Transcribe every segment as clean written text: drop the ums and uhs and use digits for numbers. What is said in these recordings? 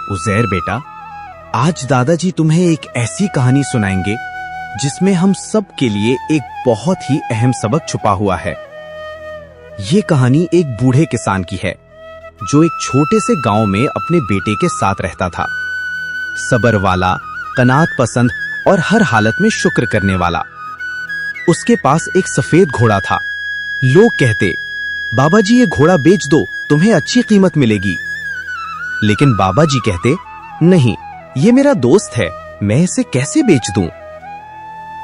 उज़ैर बेटा, आज दादाजी तुम्हें एक ऐसी कहानी सुनाएंगे जिसमें हम सब के लिए एक बहुत ही अहम सबक छुपा हुआ है। ये कहानी एक बूढ़े किसान की है जो एक छोटे से गांव में अपने बेटे के साथ रहता था। सब्र वाला, कनात पसंद और हर हालत में शुक्र करने वाला। उसके पास एक सफेद घोड़ा था। लोग कहते, बाबा जी ये घोड़ा बेच दो, तुम्हें अच्छी कीमत मिलेगी। लेकिन बाबा जी कहते, नहीं, ये मेरा दोस्त है, मैं इसे कैसे बेच दूं?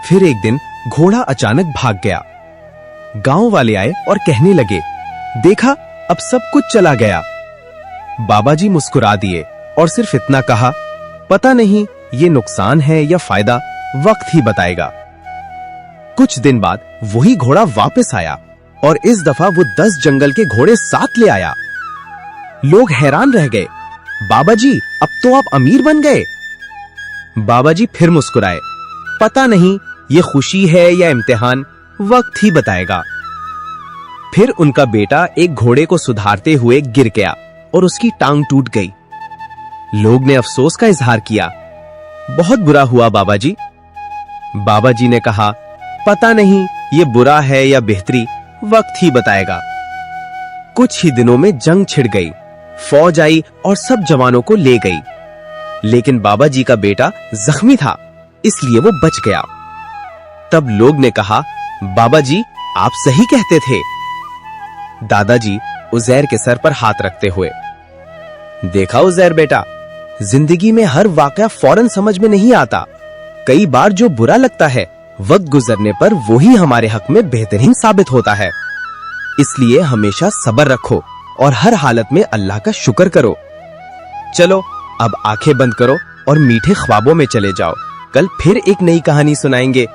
फिर एक दिन घोड़ा अचानक भाग गया। गांव वाले आए और कहने लगे, देखा, अब सब कुछ चला गया। बाबा जी मुस्कुरा दिए और सिर्फ इतना कहा, पता नहीं ये नुकसान है या फायदा, वक्त ही बताएगा। कुछ दिन बाद वही घोड़ा वापस आया और इस दफा वो 10 जंगल के घोड़े साथ ले आया। लोग हैरान रह गए, बाबा जी अब तो आप अमीर बन गए। बाबा जी फिर मुस्कुराए, पता नहीं ये खुशी है या इम्तिहान, वक्त ही बताएगा। फिर उनका बेटा एक घोड़े को सुधारते हुए गिर गया और उसकी टांग टूट गई। लोग ने अफसोस का इजहार किया, बहुत बुरा हुआ बाबा जी। बाबा जी ने कहा, पता नहीं ये बुरा है या बेहतरी, वक्त ही बताएगा। कुछ ही दिनों में जंग छिड़ गई, फौज आई और सब जवानों को ले गई। लेकिन बाबा जी का बेटा जख्मी था, इसलिए वो बच गया। तब लोग ने कहा, बाबा जी आप सही कहते थे। दादाजी उज़ैर के सर पर हाथ रखते हुए, देखा उज़ैर बेटा, जिंदगी में हर वाकया फौरन समझ में नहीं आता। कई बार जो बुरा लगता है, वक्त गुजरने पर वही हमारे हक में बेहतरीन साबित होता है। इसलिए हमेशा सब्र रखो और हर हालत में अल्लाह का शुक्र करो। चलो अब आंखें बंद करो और मीठे ख्वाबों में चले जाओ। कल फिर एक नई कहानी सुनाएंगे।